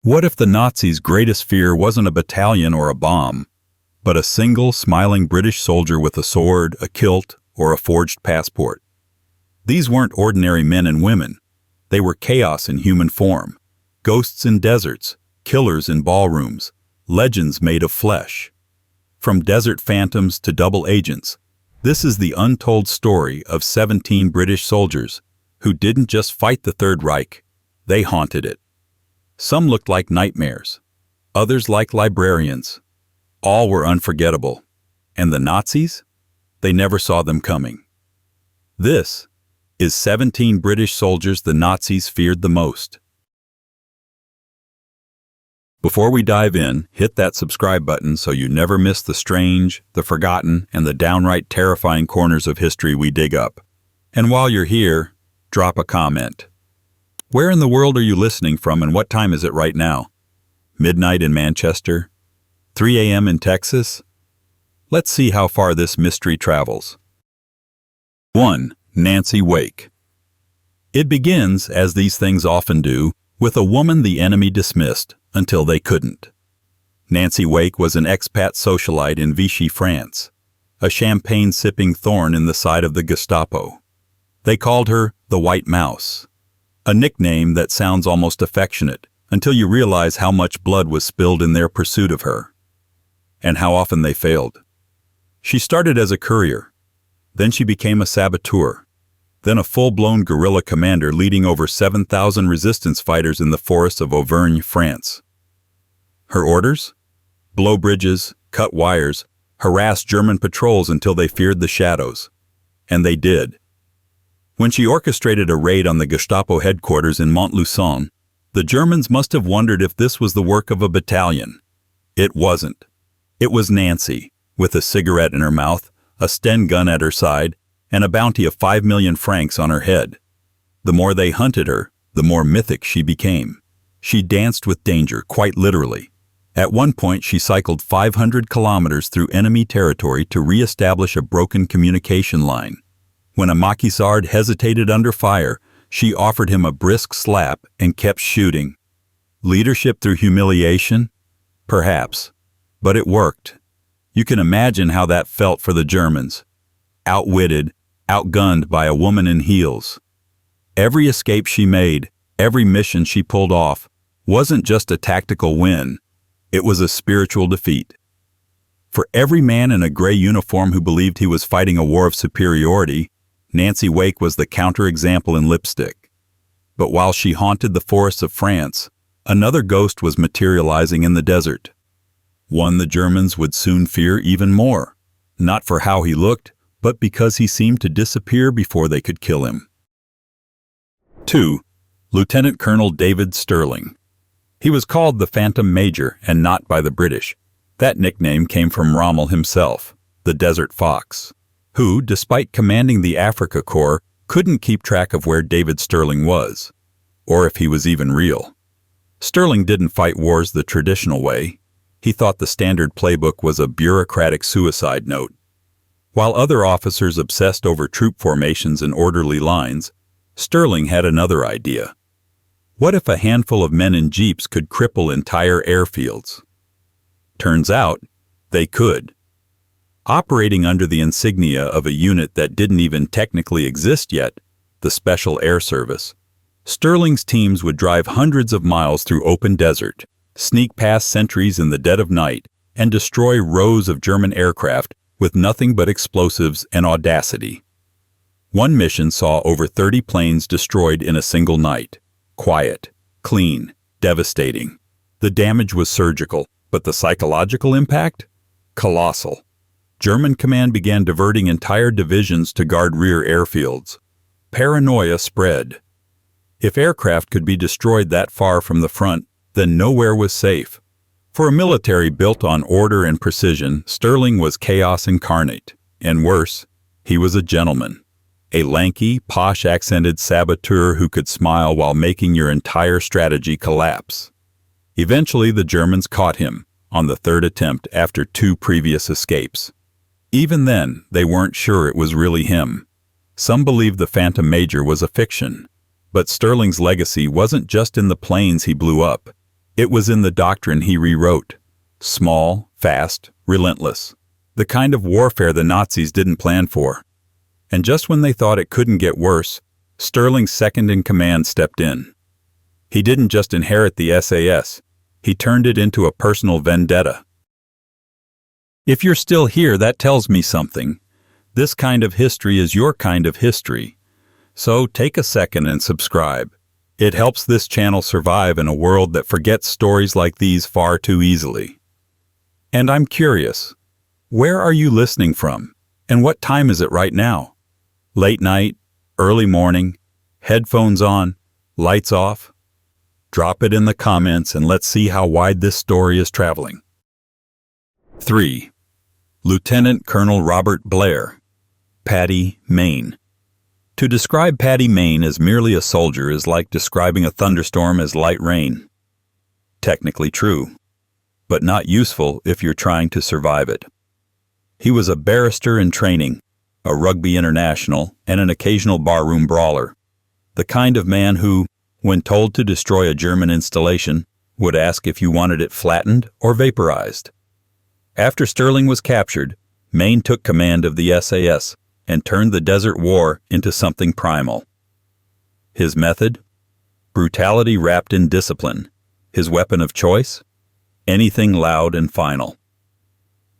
What if the Nazis' greatest fear wasn't a battalion or a bomb, but a single smiling British soldier with a sword, a kilt, or a forged passport? These weren't ordinary men and women. They were chaos in human form, ghosts in deserts, killers in ballrooms, legends made of flesh. From desert phantoms to double agents, this is the untold story of 17 British soldiers who didn't just fight the Third Reich, they haunted it. Some looked like nightmares, others like librarians. All were unforgettable. And the Nazis? They never saw them coming. This is 17 British soldiers the Nazis feared the most. Before we dive in, hit that subscribe button so you never miss the strange, the forgotten, and the downright terrifying corners of history we dig up. And while you're here, drop a comment. Where in the world are you listening from and what time is it right now? Midnight in Manchester? 3 a.m. in Texas? Let's see how far this mystery travels. 1. Nancy Wake. It begins, as these things often do, with a woman the enemy dismissed until they couldn't. Nancy Wake was an expat socialite in Vichy, France, a champagne-sipping thorn in the side of the Gestapo. They called her the White Mouse, a nickname that sounds almost affectionate until you realize how much blood was spilled in their pursuit of her, and how often they failed. She started as a courier, then she became a saboteur, then a full-blown guerrilla commander leading over 7,000 resistance fighters in the forests of Auvergne, France. Her orders? Blow bridges, cut wires, harass German patrols until they feared the shadows. And they did. When she orchestrated a raid on the Gestapo headquarters in Montluçon, the Germans must have wondered if this was the work of a battalion. It wasn't. It was Nancy, with a cigarette in her mouth, a Sten gun at her side, and a bounty of 5 million francs on her head. The more they hunted her, the more mythic she became. She danced with danger, quite literally. At one point, she cycled 500 kilometers through enemy territory to re-establish a broken communication line. When a Maquisard hesitated under fire, she offered him a brisk slap and kept shooting. Leadership through humiliation? Perhaps. But it worked. You can imagine how that felt for the Germans. Outwitted, outgunned by a woman in heels. Every escape she made, every mission she pulled off, wasn't just a tactical win. It was a spiritual defeat. For every man in a gray uniform who believed he was fighting a war of superiority, Nancy Wake was the counterexample in lipstick. But while she haunted the forests of France, another ghost was materializing in the desert. One the Germans would soon fear even more, not for how he looked, but because he seemed to disappear before they could kill him. 2. Lieutenant Colonel David Stirling. He was called the Phantom Major and not by the British. That nickname came from Rommel himself, the Desert Fox, who, despite commanding the Africa Corps, couldn't keep track of where David Stirling was, or if he was even real. Stirling didn't fight wars the traditional way. He thought the standard playbook was a bureaucratic suicide note. While other officers obsessed over troop formations and orderly lines, Stirling had another idea. What if a handful of men in jeeps could cripple entire airfields? Turns out, they could. Operating under the insignia of a unit that didn't even technically exist yet, the Special Air Service, Stirling's teams would drive hundreds of miles through open desert, sneak past sentries in the dead of night, and destroy rows of German aircraft with nothing but explosives and audacity. One mission saw over 30 planes destroyed in a single night. Quiet, clean, devastating. The damage was surgical, but the psychological impact? Colossal. German command began diverting entire divisions to guard rear airfields. Paranoia spread. If aircraft could be destroyed that far from the front, then nowhere was safe. For a military built on order and precision, Stirling was chaos incarnate. And worse, he was a gentleman. A lanky, posh-accented saboteur who could smile while making your entire strategy collapse. Eventually, the Germans caught him, on the third attempt after 2 previous escapes. Even then, they weren't sure it was really him. Some believed the Phantom Major was a fiction. But Stirling's legacy wasn't just in the planes he blew up. It was in the doctrine he rewrote. Small, fast, relentless. The kind of warfare the Nazis didn't plan for. And just when they thought it couldn't get worse, Stirling's second-in-command stepped in. He didn't just inherit the SAS, he turned it into a personal vendetta. If you're still here, that tells me something. This kind of history is your kind of history. So take a second and subscribe. It helps this channel survive in a world that forgets stories like these far too easily. And I'm curious, where are you listening from? And what time is it right now? Late night, early morning, headphones on, lights off? Drop it in the comments and let's see how wide this story is traveling. 3. Lieutenant Colonel Robert Blair, Paddy Mayne. To describe Paddy Mayne as merely a soldier is like describing a thunderstorm as light rain. Technically true, but not useful if you're trying to survive it. He was a barrister in training, a rugby international, and an occasional barroom brawler. The kind of man who, when told to destroy a German installation, would ask if you wanted it flattened or vaporized. After Stirling was captured, Mayne took command of the SAS and turned the Desert War into something primal. His method? Brutality wrapped in discipline. His weapon of choice? Anything loud and final.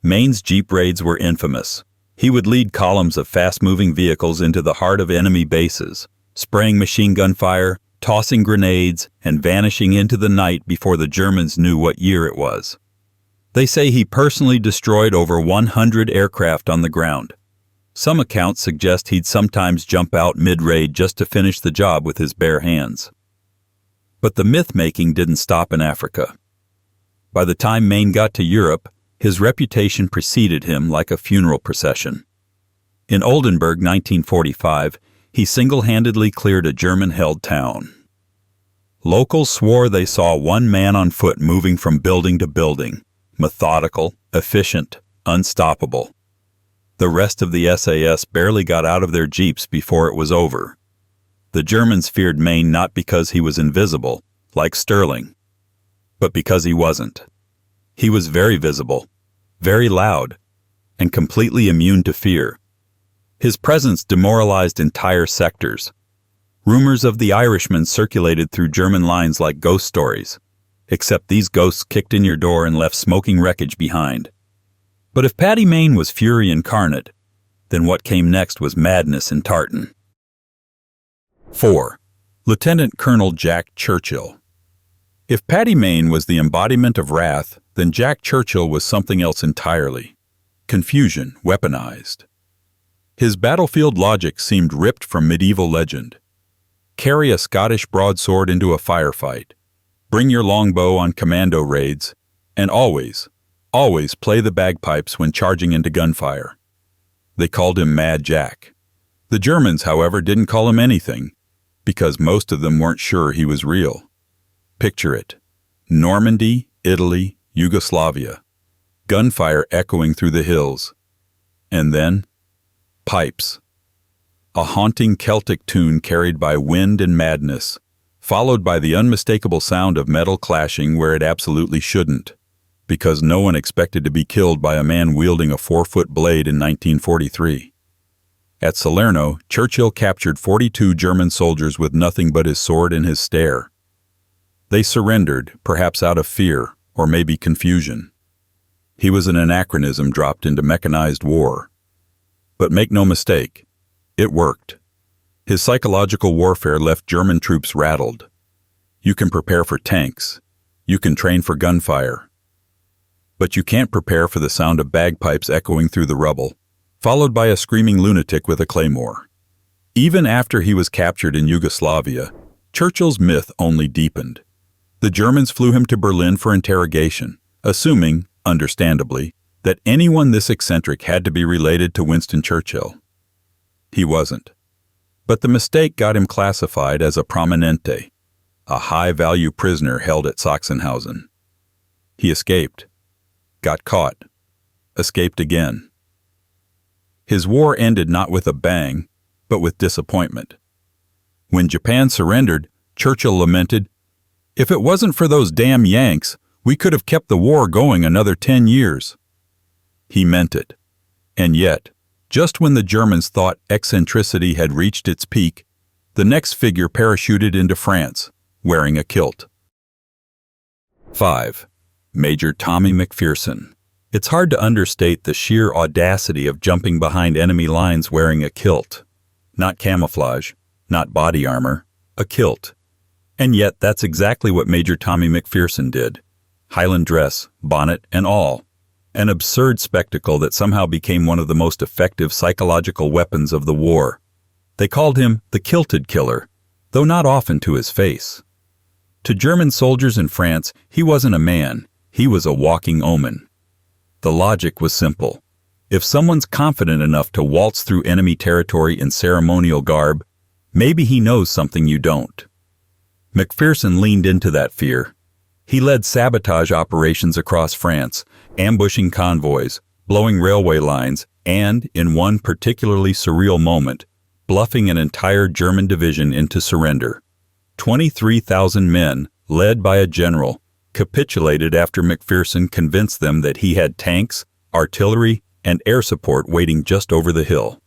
Mayne's jeep raids were infamous. He would lead columns of fast-moving vehicles into the heart of enemy bases, spraying machine gun fire, tossing grenades, and vanishing into the night before the Germans knew what year it was. They say he personally destroyed over 100 aircraft on the ground. Some accounts suggest he'd sometimes jump out mid-raid just to finish the job with his bare hands. But the myth-making didn't stop in Africa. By the time Mayne got to Europe, his reputation preceded him like a funeral procession. In Oldenburg, 1945, he single-handedly cleared a German-held town. Locals swore they saw one man on foot moving from building to building, methodical, efficient, unstoppable. The rest of the SAS barely got out of their jeeps before it was over. The Germans feared Mayne not because he was invisible, like Stirling, but because he wasn't. He was very visible, very loud, and completely immune to fear. His presence demoralized entire sectors. Rumors of the Irishman circulated through German lines like ghost stories, except these ghosts kicked in your door and left smoking wreckage behind. But if Paddy Mayne was fury incarnate, then what came next was madness in tartan. 4. Lieutenant Colonel Jack Churchill. If Paddy Mayne was the embodiment of wrath, then Jack Churchill was something else entirely. Confusion weaponized. His battlefield logic seemed ripped from medieval legend. Carry a Scottish broadsword into a firefight. Bring your longbow on commando raids, and always play the bagpipes when charging into gunfire. They called him Mad Jack. The Germans, however, didn't call him anything, because most of them weren't sure he was real. Picture it. Normandy, Italy, Yugoslavia. Gunfire echoing through the hills. And then, pipes. A haunting Celtic tune carried by wind and madness, followed by the unmistakable sound of metal clashing where it absolutely shouldn't, because no one expected to be killed by a man wielding a 4-foot blade in 1943. At Salerno, Churchill captured 42 German soldiers with nothing but his sword and his stare. They surrendered, perhaps out of fear, or maybe confusion. He was an anachronism dropped into mechanized war. But make no mistake, it worked. His psychological warfare left German troops rattled. You can prepare for tanks. You can train for gunfire. But you can't prepare for the sound of bagpipes echoing through the rubble, followed by a screaming lunatic with a claymore. Even after he was captured in Yugoslavia, Churchill's myth only deepened. The Germans flew him to Berlin for interrogation, assuming, understandably, that anyone this eccentric had to be related to Winston Churchill. He wasn't. But the mistake got him classified as a prominente, a high-value prisoner held at Sachsenhausen. He escaped, got caught, escaped again. His war ended not with a bang, but with disappointment. When Japan surrendered, Churchill lamented, If it wasn't for those damn Yanks, we could have kept the war going another 10 years. He meant it. And yet, just when the Germans thought eccentricity had reached its peak, the next figure parachuted into France, wearing a kilt. 5. Major Tommy Macpherson. It's hard to understate the sheer audacity of jumping behind enemy lines wearing a kilt. Not camouflage, not body armor, a kilt. And yet that's exactly what Major Tommy Macpherson did. Highland dress, bonnet, and all. An absurd spectacle that somehow became one of the most effective psychological weapons of the war. They called him the kilted killer, though not often to his face. To German soldiers in France, he wasn't a man, he was a walking omen. The logic was simple. If someone's confident enough to waltz through enemy territory in ceremonial garb, maybe he knows something you don't. Macpherson leaned into that fear. He led sabotage operations across France, ambushing convoys, blowing railway lines, and, in one particularly surreal moment, bluffing an entire German division into surrender. 23,000 men, led by a general, capitulated after Macpherson convinced them that he had tanks, artillery, and air support waiting just over the hill.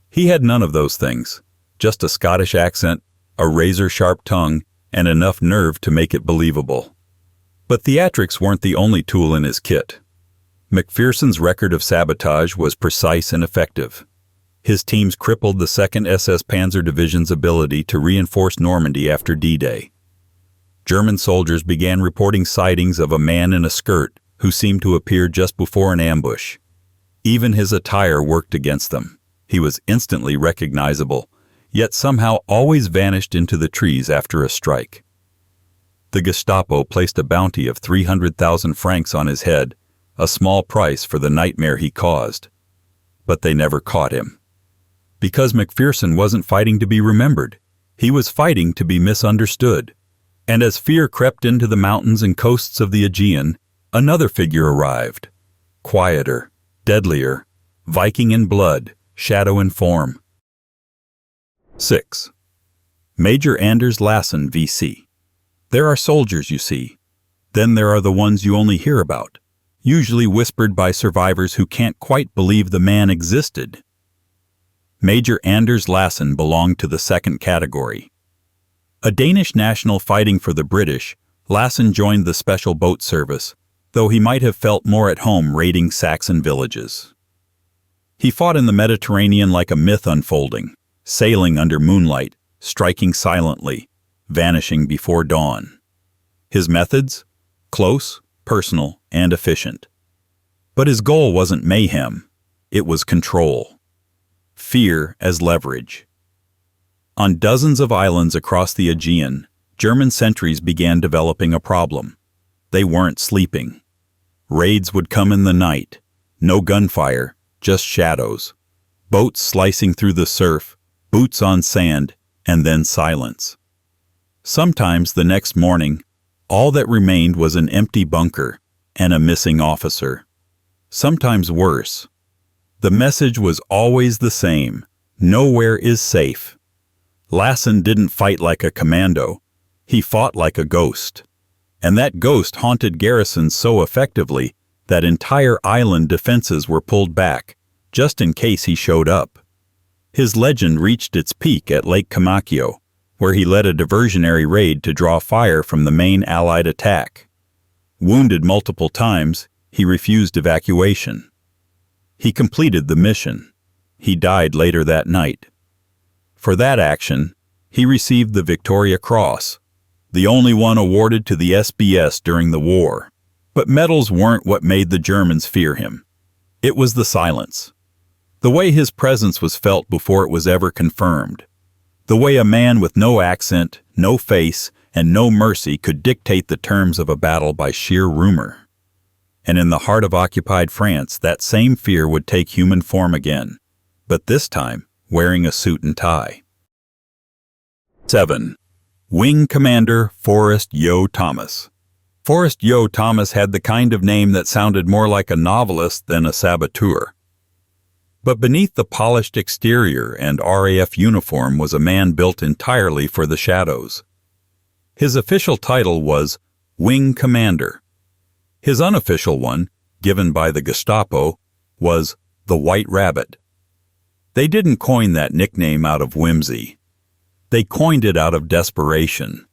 He had none of those things, just a Scottish accent, a razor-sharp tongue, and enough nerve to make it believable. But theatrics weren't the only tool in his kit. Macpherson's record of sabotage was precise and effective. His teams crippled the 2nd SS Panzer Division's ability to reinforce Normandy after D-Day. German soldiers began reporting sightings of a man in a skirt who seemed to appear just before an ambush. Even his attire worked against them. He was instantly recognizable, yet somehow always vanished into the trees after a strike. The Gestapo placed a bounty of 300,000 francs on his head, a small price for the nightmare he caused. But they never caught him. Because Macpherson wasn't fighting to be remembered. He was fighting to be misunderstood. And as fear crept into the mountains and coasts of the Aegean, another figure arrived. Quieter, deadlier, Viking in blood, shadow in form. 6. Major Anders Lassen, V.C. There are soldiers, you see. Then there are the ones you only hear about, usually whispered by survivors who can't quite believe the man existed. Major Anders Lassen belonged to the second category. A Danish national fighting for the British, Lassen joined the Special Boat Service, though he might have felt more at home raiding Saxon villages. He fought in the Mediterranean like a myth unfolding, sailing under moonlight, striking silently, vanishing before dawn. His methods? Close, personal, and efficient. But his goal wasn't mayhem, it was control. Fear as leverage. On dozens of islands across the Aegean, German sentries began developing a problem. They weren't sleeping. Raids would come in the night. No gunfire, just shadows. Boats slicing through the surf, boots on sand, and then silence. Sometimes the next morning, all that remained was an empty bunker and a missing officer. Sometimes worse. The message was always the same: nowhere is safe. Lassen didn't fight like a commando. He fought like a ghost. And that ghost haunted garrisons so effectively that entire island defenses were pulled back, just in case he showed up. His legend reached its peak at Lake Camacchio, where he led a diversionary raid to draw fire from the main Allied attack. Wounded multiple times, he refused evacuation. He completed the mission. He died later that night. For that action, he received the Victoria Cross, the only one awarded to the SBS during the war. But medals weren't what made the Germans fear him. It was the silence. The way his presence was felt before it was ever confirmed. The way a man with no accent, no face, and no mercy could dictate the terms of a battle by sheer rumor. And in the heart of occupied France, that same fear would take human form again, but this time wearing a suit and tie. 7. Wing Commander Forrest Yeo-Thomas. Forrest Yeo-Thomas had the kind of name that sounded more like a novelist than a saboteur. But beneath the polished exterior and RAF uniform was a man built entirely for the shadows. His official title was Wing Commander. His unofficial one, given by the Gestapo, was the White Rabbit. They didn't coin that nickname out of whimsy. They coined it out of desperation.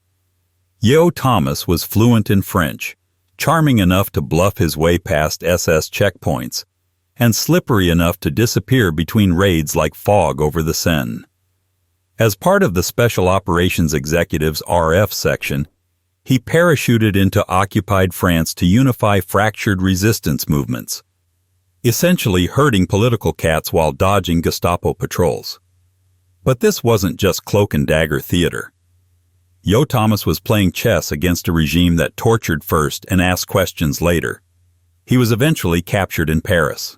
Yeo-Thomas was fluent in French, charming enough to bluff his way past SS checkpoints, and slippery enough to disappear between raids like fog over the Seine. As part of the Special Operations Executive's RF section, he parachuted into occupied France to unify fractured resistance movements, essentially herding political cats while dodging Gestapo patrols. But this wasn't just cloak and dagger theater. Yeo-Thomas was playing chess against a regime that tortured first and asked questions later. He was eventually captured in Paris.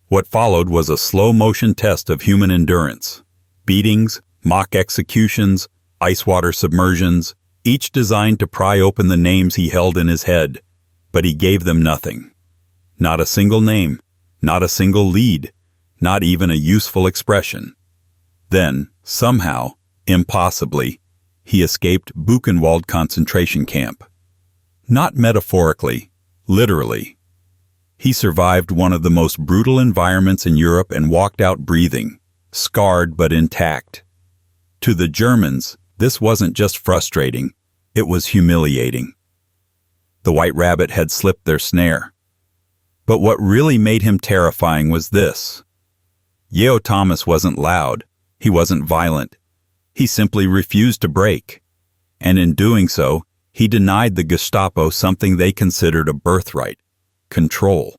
What followed was a slow-motion test of human endurance. Beatings, mock executions, ice water submersions, each designed to pry open the names he held in his head. But he gave them nothing. Not a single name, not a single lead, not even a useful expression. Then, somehow, impossibly, he escaped Buchenwald concentration camp. Not metaphorically, literally. He survived one of the most brutal environments in Europe and walked out breathing, scarred but intact. To the Germans, this wasn't just frustrating, it was humiliating. The White Rabbit had slipped their snare. But what really made him terrifying was this. Yeo-Thomas wasn't loud, he wasn't violent. He simply refused to break. And in doing so, he denied the Gestapo something they considered a birthright: control.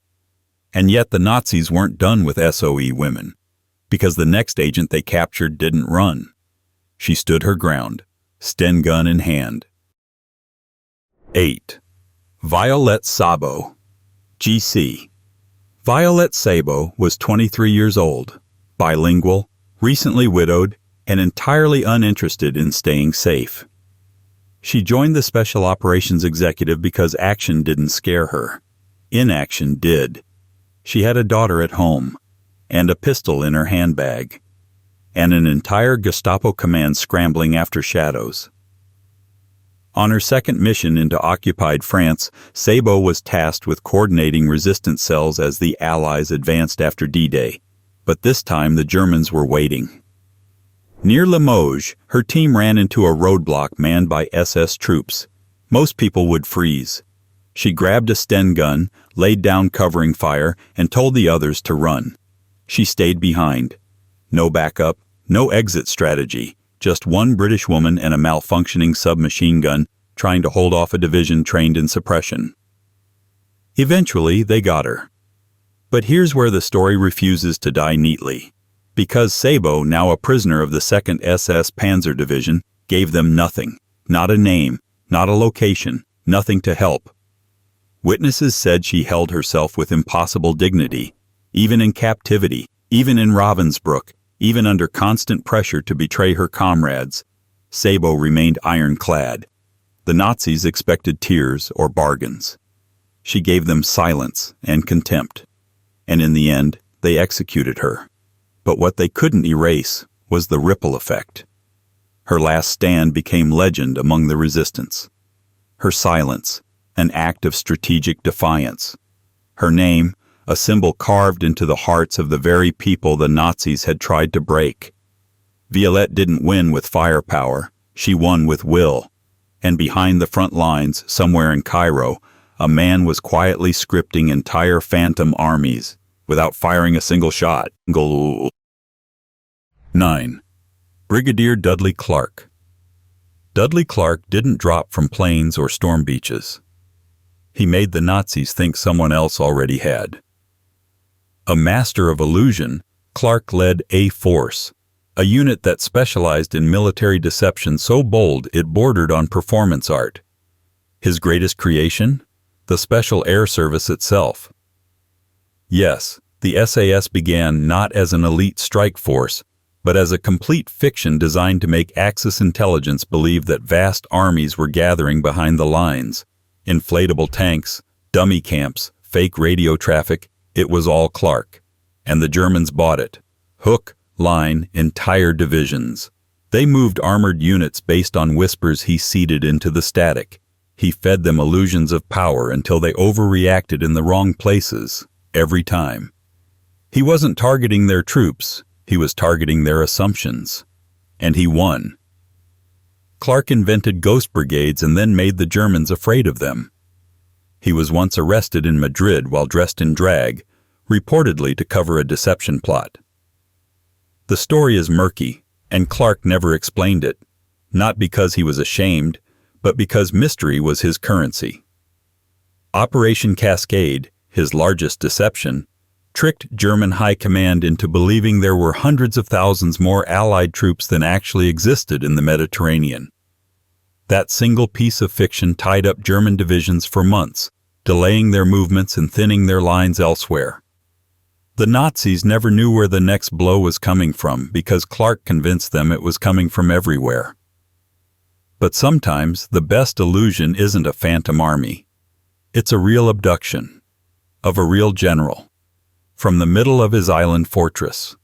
And yet the Nazis weren't done with SOE women, because the next agent they captured didn't run. She stood her ground, Sten gun in hand. 8. Violette Szabo, GC. Violette Szabo was 23 years old, bilingual, recently widowed, and entirely uninterested in staying safe. She joined the Special Operations Executive because action didn't scare her. Inaction did. She had a daughter at home, and a pistol in her handbag, and an entire Gestapo command scrambling after shadows. On her second mission into occupied France, Szabo was tasked with coordinating resistance cells as the Allies advanced after D-Day, but this time the Germans were waiting. Near Limoges, her team ran into a roadblock manned by SS troops. Most people would freeze. She grabbed a Sten gun, laid down covering fire, and told the others to run. She stayed behind. No backup, no exit strategy, just one British woman and a malfunctioning submachine gun trying to hold off a division trained in suppression. Eventually, they got her. But here's where the story refuses to die neatly. Because Szabo, now a prisoner of the 2nd SS Panzer Division, gave them nothing. Not a name, not a location, nothing to help. Witnesses said she held herself with impossible dignity, even in captivity, even in Ravensbrück, even under constant pressure to betray her comrades. Szabo remained ironclad. The Nazis expected tears or bargains. She gave them silence and contempt. And in the end, they executed her. But what they couldn't erase was the ripple effect. Her last stand became legend among the resistance. Her silence, an act of strategic defiance. Her name, a symbol carved into the hearts of the very people the Nazis had tried to break. Violette didn't win with firepower, she won with will. And behind the front lines, somewhere in Cairo, a man was quietly scripting entire phantom armies without firing a single shot. 9. Brigadier Dudley Clarke. Dudley Clarke didn't drop from planes or storm beaches. He made the Nazis think someone else already had. A master of illusion, Clarke led A Force, a unit that specialized in military deception so bold it bordered on performance art. His greatest creation? The Special Air Service itself. Yes, the SAS began not as an elite strike force, but as a complete fiction designed to make Axis intelligence believe that vast armies were gathering behind the lines. Inflatable tanks, dummy camps, fake radio traffic, it was all Clarke. And the Germans bought it. Hook, line, entire divisions. They moved armored units based on whispers he seeded into the static. He fed them illusions of power until they overreacted in the wrong places, every time. He wasn't targeting their troops, he was targeting their assumptions. And he won. Clarke invented ghost brigades and then made the Germans afraid of them. He was once arrested in Madrid while dressed in drag, reportedly to cover a deception plot. The story is murky, and Clarke never explained it, not because he was ashamed, but because mystery was his currency. Operation Cascade, his largest deception, tricked German high command into believing there were hundreds of thousands more Allied troops than actually existed in the Mediterranean. That single piece of fiction tied up German divisions for months, delaying their movements and thinning their lines elsewhere. The Nazis never knew where the next blow was coming from because Clarke convinced them it was coming from everywhere. But sometimes the best illusion isn't a phantom army. It's a real abduction of a real general from the middle of his island fortress.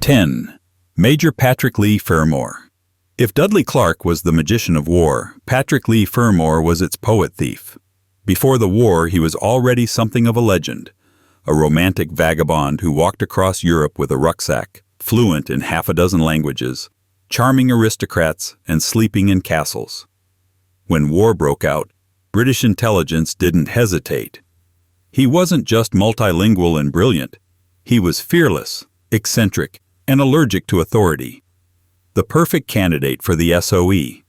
10. Major Patrick Leigh Fermor. If Dudley Clarke was the magician of war, Patrick Leigh Fermor was its poet thief. Before the war, he was already something of a legend, a romantic vagabond who walked across Europe with a rucksack, fluent in half a dozen languages, charming aristocrats, and sleeping in castles. When war broke out, British intelligence didn't hesitate. He wasn't just multilingual and brilliant. He was fearless, eccentric, and allergic to authority. The perfect candidate for the SOE.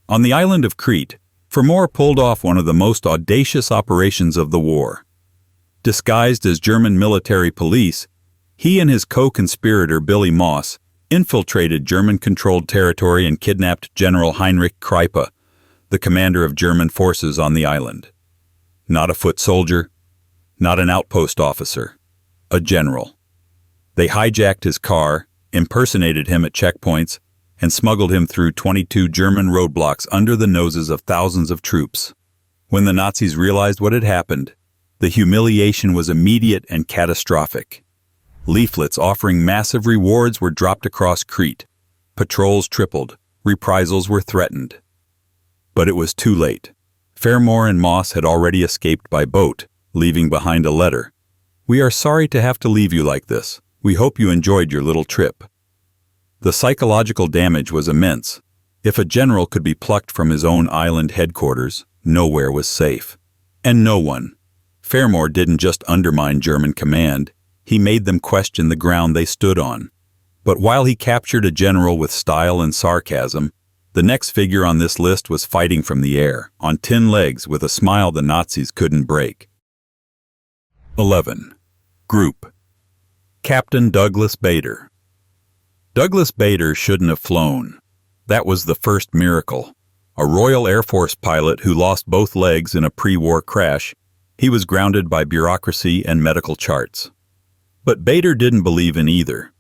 On the island of Crete, Fermor pulled off one of the most audacious operations of the war. Disguised as German military police, he and his co-conspirator Billy Moss infiltrated German-controlled territory and kidnapped General Heinrich Kreipe, the commander of German forces on the island. Not a foot soldier, not an outpost officer, a general. They hijacked his car, impersonated him at checkpoints, and smuggled him through 22 German roadblocks under the noses of thousands of troops. When the Nazis realized what had happened, the humiliation was immediate and catastrophic. Leaflets offering massive rewards were dropped across Crete. Patrols tripled. Reprisals were threatened. But it was too late. Fermor and Moss had already escaped by boat, leaving behind a letter. "We are sorry to have to leave you like this. We hope you enjoyed your little trip." The psychological damage was immense. If a general could be plucked from his own island headquarters, nowhere was safe. And no one. Fermor didn't just undermine German command, he made them question the ground they stood on. But while he captured a general with style and sarcasm, the next figure on this list was fighting from the air, on 10 legs with a smile the Nazis couldn't break. 11. Group. Captain Douglas Bader. Douglas Bader shouldn't have flown. That was the first miracle. A Royal Air Force pilot who lost both legs in a pre-war crash, he was grounded by bureaucracy and medical charts. But Bader didn't believe in either.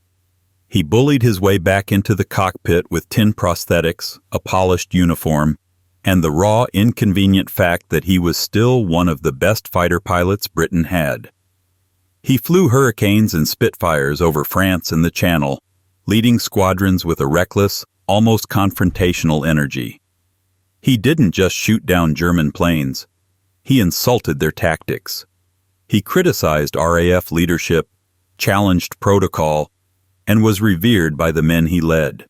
He bullied his way back into the cockpit with tin prosthetics, a polished uniform, and the raw, inconvenient fact that he was still one of the best fighter pilots Britain had. He flew Hurricanes and Spitfires over France and the Channel, leading squadrons with a reckless, almost confrontational energy. He didn't just shoot down German planes. He insulted their tactics. He criticized RAF leadership, challenged protocol, and was revered by the men he led.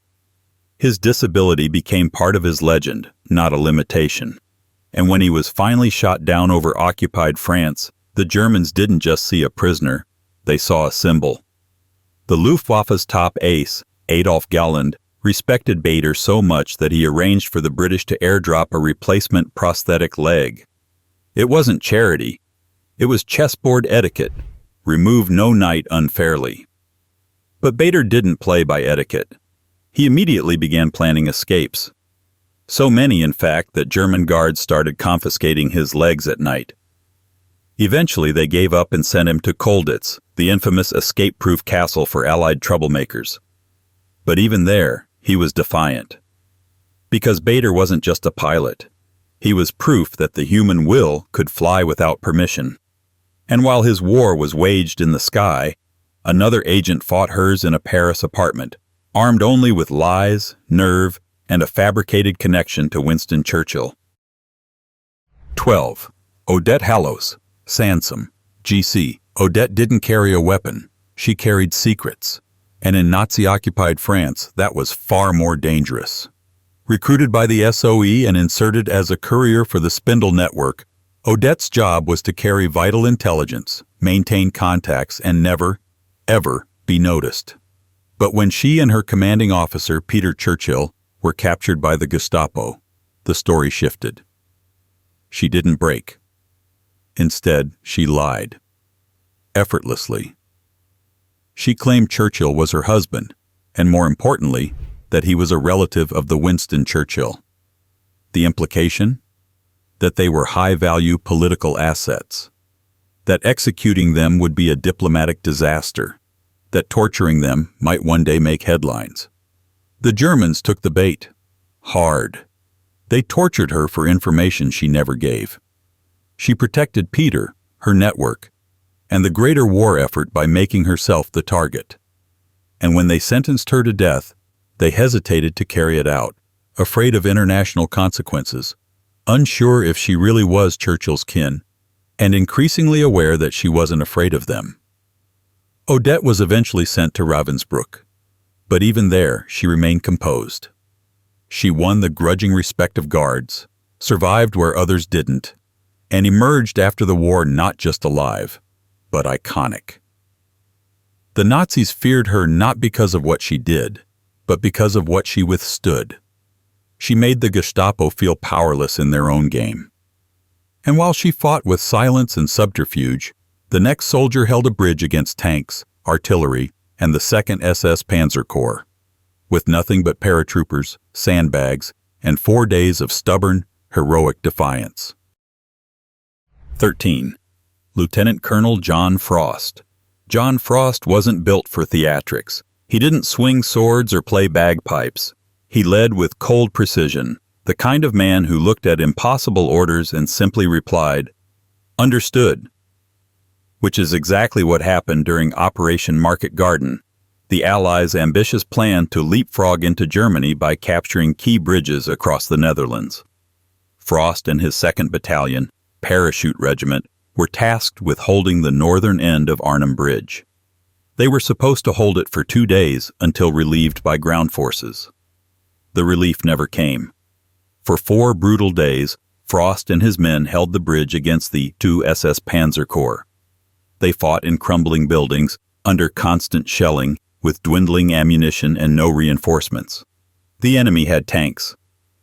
His disability became part of his legend, not a limitation. And when he was finally shot down over occupied France, the Germans didn't just see a prisoner, they saw a symbol. The Luftwaffe's top ace, Adolf Galland, respected Bader so much that he arranged for the British to airdrop a replacement prosthetic leg. It wasn't charity. It was chessboard etiquette. Remove no knight unfairly. But Bader didn't play by etiquette. He immediately began planning escapes. So many, in fact, that German guards started confiscating his legs at night. Eventually, they gave up and sent him to Colditz, the infamous escape-proof castle for Allied troublemakers. But even there, he was defiant. Because Bader wasn't just a pilot. He was proof that the human will could fly without permission. And while his war was waged in the sky, another agent fought hers in a Paris apartment, armed only with lies, nerve, and a fabricated connection to Winston Churchill. 12. Odette Hallowes, Sansom, GC. Odette didn't carry a weapon. She carried secrets. And in Nazi-occupied France, that was far more dangerous. Recruited by the SOE and inserted as a courier for the Spindle network, Odette's job was to carry vital intelligence, maintain contacts, and never, ever be noticed. But when she and her commanding officer, Peter Churchill, were captured by the Gestapo, the story shifted. She didn't break. Instead, she lied. Effortlessly. She claimed Churchill was her husband, and more importantly, that he was a relative of the Winston Churchill. The implication? That they were high-value political assets. That executing them would be a diplomatic disaster. That torturing them might one day make headlines. The Germans took the bait. Hard. They tortured her for information she never gave. She protected Peter, her network, and the greater war effort by making herself the target. And when they sentenced her to death, they hesitated to carry it out, afraid of international consequences, unsure if she really was Churchill's kin, and increasingly aware that she wasn't afraid of them. Odette was eventually sent to Ravensbrück, but even there she remained composed. She won the grudging respect of guards, survived where others didn't, and emerged after the war not just alive, but iconic. The Nazis feared her not because of what she did, but because of what she withstood. She made the Gestapo feel powerless in their own game. And while she fought with silence and subterfuge, the next soldier held a bridge against tanks, artillery, and the 2nd SS Panzer Corps, with nothing but paratroopers, sandbags, and 4 days of stubborn, heroic defiance. 13. Lieutenant Colonel John Frost. John Frost wasn't built for theatrics. He didn't swing swords or play bagpipes. He led with cold precision, the kind of man who looked at impossible orders and simply replied, "Understood." Which is exactly what happened during Operation Market Garden, the Allies' ambitious plan to leapfrog into Germany by capturing key bridges across the Netherlands. Frost and his 2nd Battalion, Parachute Regiment, were tasked with holding the northern end of Arnhem Bridge. They were supposed to hold it for 2 days until relieved by ground forces. The relief never came. For 4 brutal days, Frost and his men held the bridge against the 2 SS Panzer Corps. They fought in crumbling buildings, under constant shelling, with dwindling ammunition and no reinforcements. The enemy had tanks.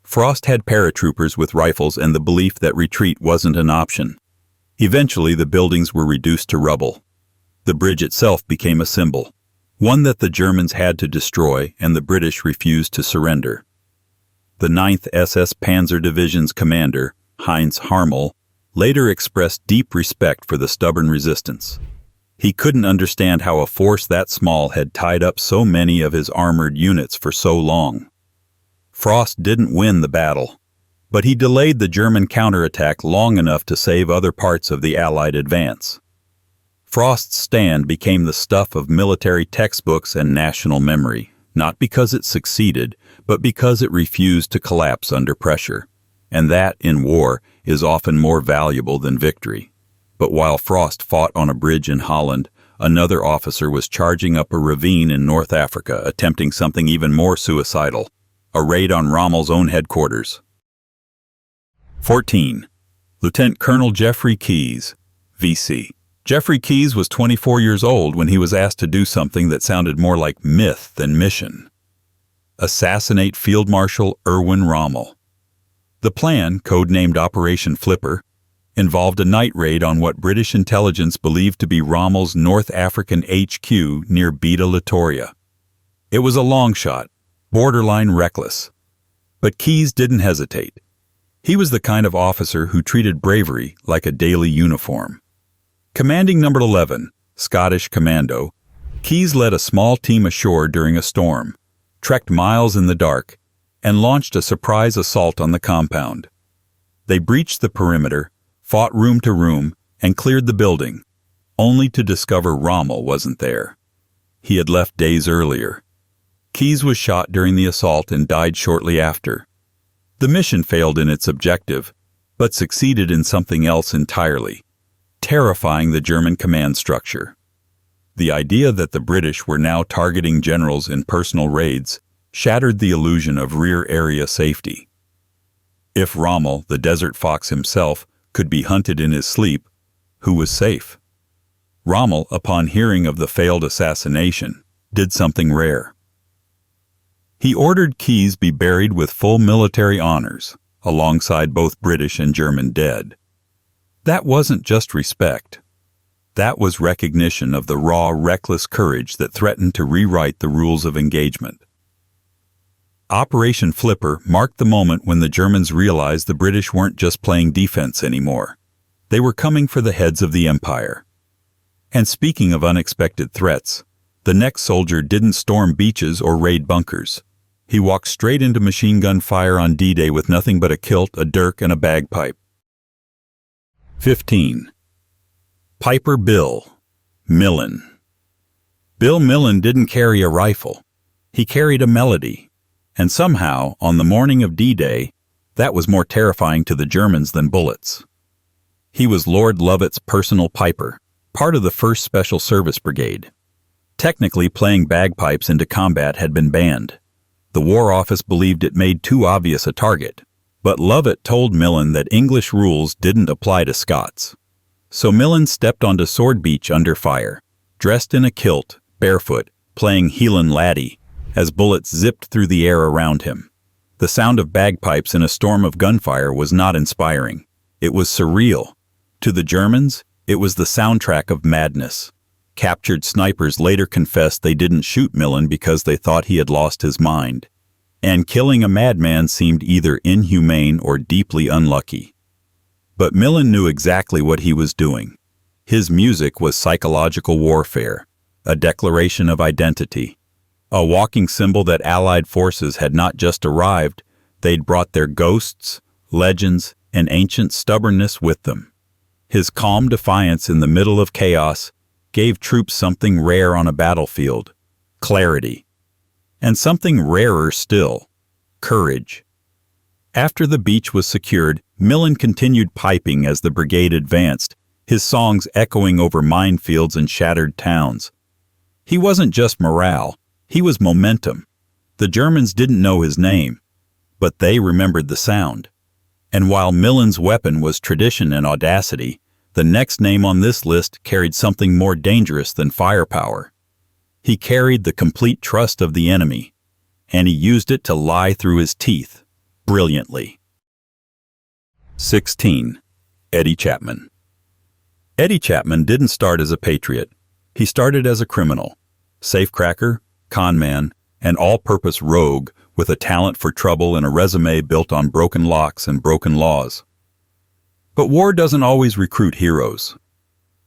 Frost had paratroopers with rifles and the belief that retreat wasn't an option. Eventually, the buildings were reduced to rubble. The bridge itself became a symbol, one that the Germans had to destroy and the British refused to surrender. The 9th SS Panzer Division's commander, Heinz Harmel, later expressed deep respect for the stubborn resistance. He couldn't understand how a force that small had tied up so many of his armored units for so long. Frost didn't win the battle, but he delayed the German counterattack long enough to save other parts of the Allied advance. Frost's stand became the stuff of military textbooks and national memory, not because it succeeded, but because it refused to collapse under pressure. And that, in war, is often more valuable than victory. But while Frost fought on a bridge in Holland, another officer was charging up a ravine in North Africa, attempting something even more suicidal, a raid on Rommel's own headquarters. 14. Lieutenant Colonel Geoffrey Keyes, VC. Geoffrey Keyes was 24 years old when he was asked to do something that sounded more like myth than mission. Assassinate Field Marshal Erwin Rommel. The plan, codenamed Operation Flipper, involved a night raid on what British intelligence believed to be Rommel's North African HQ near Beta Litoria. It was a long shot, borderline reckless. But Keyes didn't hesitate. He was the kind of officer who treated bravery like a daily uniform. Commanding No. 11, Scottish Commando, Keyes led a small team ashore during a storm, trekked miles in the dark, and launched a surprise assault on the compound. They breached the perimeter, fought room to room, and cleared the building, only to discover Rommel wasn't there. He had left days earlier. Keyes was shot during the assault and died shortly after. The mission failed in its objective, but succeeded in something else entirely, terrifying the German command structure. The idea that the British were now targeting generals in personal raids shattered the illusion of rear area safety. If Rommel, the desert fox himself, could be hunted in his sleep, who was safe? Rommel, upon hearing of the failed assassination, did something rare. He ordered Keyes be buried with full military honors, alongside both British and German dead. That wasn't just respect. That was recognition of the raw, reckless courage that threatened to rewrite the rules of engagement. Operation Flipper marked the moment when the Germans realized the British weren't just playing defense anymore. They were coming for the heads of the empire. And speaking of unexpected threats, the next soldier didn't storm beaches or raid bunkers. He walked straight into machine gun fire on D-Day with nothing but a kilt, a dirk, and a bagpipe. 15. Piper Bill, Millin. Bill Millin didn't carry a rifle. He carried a melody. And somehow, on the morning of D-Day, that was more terrifying to the Germans than bullets. He was Lord Lovett's personal piper, part of the 1st Special Service Brigade. Technically, playing bagpipes into combat had been banned. The War Office believed it made too obvious a target, but Lovett told Millin that English rules didn't apply to Scots. So Millin stepped onto Sword Beach under fire, dressed in a kilt, barefoot, playing Heelin' Laddie, as bullets zipped through the air around him. The sound of bagpipes in a storm of gunfire was not inspiring. It was surreal. To the Germans, it was the soundtrack of madness. Captured snipers later confessed they didn't shoot Millin because they thought he had lost his mind. And killing a madman seemed either inhumane or deeply unlucky. But Millin knew exactly what he was doing. His music was psychological warfare, a declaration of identity, a walking symbol that Allied forces had not just arrived, they'd brought their ghosts, legends, and ancient stubbornness with them. His calm defiance in the middle of chaos gave troops something rare on a battlefield, clarity. And something rarer still, courage. After the beach was secured, Millin continued piping as the brigade advanced, his songs echoing over minefields and shattered towns. He wasn't just morale, he was momentum. The Germans didn't know his name, but they remembered the sound. And while Millin's weapon was tradition and audacity, the next name on this list carried something more dangerous than firepower. He carried the complete trust of the enemy, and he used it to lie through his teeth, brilliantly. 16. Eddie Chapman. Eddie Chapman didn't start as a patriot. He started as a criminal, safecracker, conman, and all-purpose rogue with a talent for trouble and a resume built on broken locks and broken laws. But war doesn't always recruit heroes.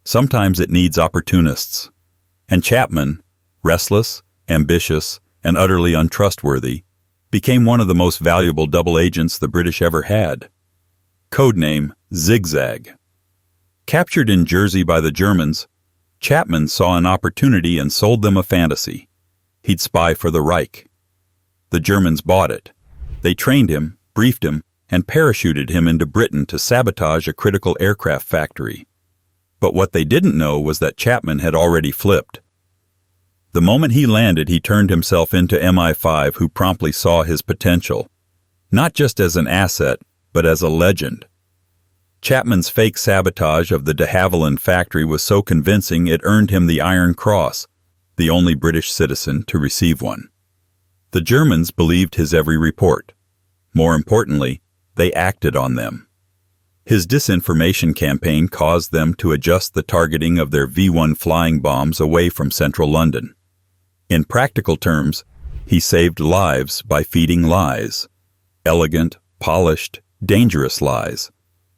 Sometimes it needs opportunists. And Chapman, restless, ambitious, and utterly untrustworthy, became one of the most valuable double agents the British ever had. Codename Zigzag. Captured in Jersey by the Germans, Chapman saw an opportunity and sold them a fantasy. He'd spy for the Reich. The Germans bought it. They trained him, briefed him, and parachuted him into Britain to sabotage a critical aircraft factory. But what they didn't know was that Chapman had already flipped. The moment he landed, he turned himself into MI5, who promptly saw his potential, not just as an asset, but as a legend. Chapman's fake sabotage of the de Havilland factory was so convincing it earned him the Iron Cross, the only British citizen to receive one. The Germans believed his every report. More importantly, they acted on them. His disinformation campaign caused them to adjust the targeting of their V-1 flying bombs away from central London. In practical terms, he saved lives by feeding lies. Elegant, polished, dangerous lies.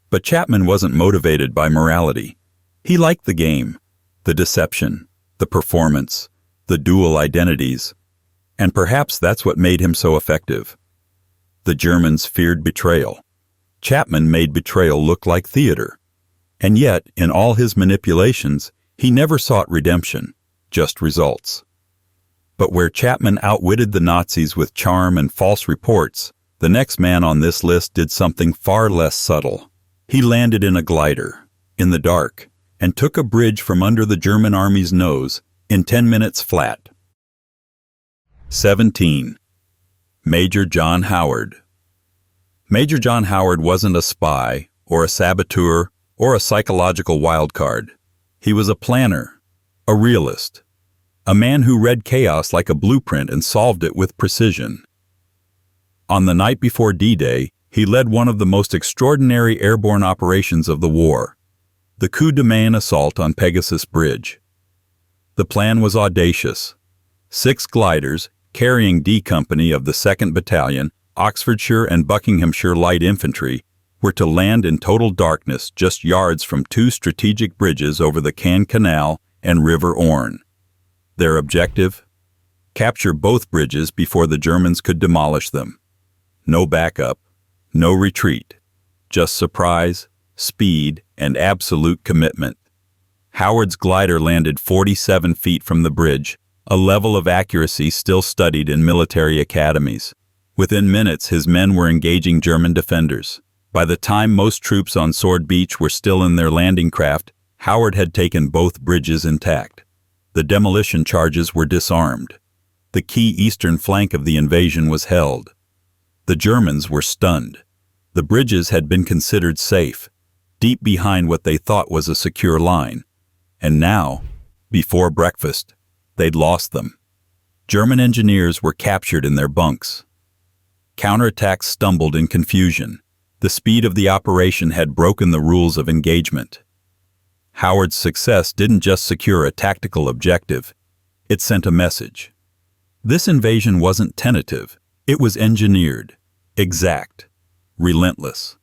But Chapman wasn't motivated by morality. He liked the game, the deception, the performance, the dual identities. And perhaps that's what made him so effective. The Germans feared betrayal. Chapman made betrayal look like theater. And yet, in all his manipulations, he never sought redemption, just results. But where Chapman outwitted the Nazis with charm and false reports, the next man on this list did something far less subtle. He landed in a glider, in the dark, and took a bridge from under the German army's nose in 10 minutes flat. 17. Major John Howard. Major John Howard wasn't a spy, or a saboteur, or a psychological wildcard. He was a planner, a realist, a man who read chaos like a blueprint and solved it with precision. On the night before D-Day, he led one of the most extraordinary airborne operations of the war, the coup de main assault on Pegasus Bridge. The plan was audacious. 6 gliders, carrying D Company of the 2nd Battalion, Oxfordshire and Buckinghamshire Light Infantry, were to land in total darkness just yards from 2 strategic bridges over the Caen Canal and River Orne. Their objective? Capture both bridges before the Germans could demolish them. No backup, no retreat, just surprise, speed, and absolute commitment. Howard's glider landed 47 feet from the bridge, a level of accuracy still studied in military academies. Within minutes, his men were engaging German defenders. By the time most troops on Sword Beach were still in their landing craft, Howard had taken both bridges intact. The demolition charges were disarmed. The key eastern flank of the invasion was held. The Germans were stunned. The bridges had been considered safe, deep behind what they thought was a secure line. And now, before breakfast, they'd lost them. German engineers were captured in their bunks. Counterattacks stumbled in confusion. The speed of the operation had broken the rules of engagement. Howard's success didn't just secure a tactical objective, it sent a message. This invasion wasn't tentative, it was engineered, exact, relentless.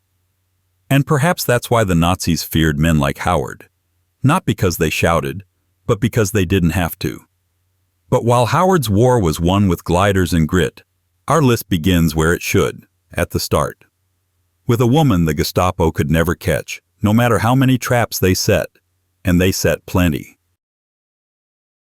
And perhaps that's why the Nazis feared men like Howard. Not because they shouted, but because they didn't have to. But while Howard's war was won with gliders and grit, our list begins where it should, at the start. With a woman the Gestapo could never catch, no matter how many traps they set, and they set plenty.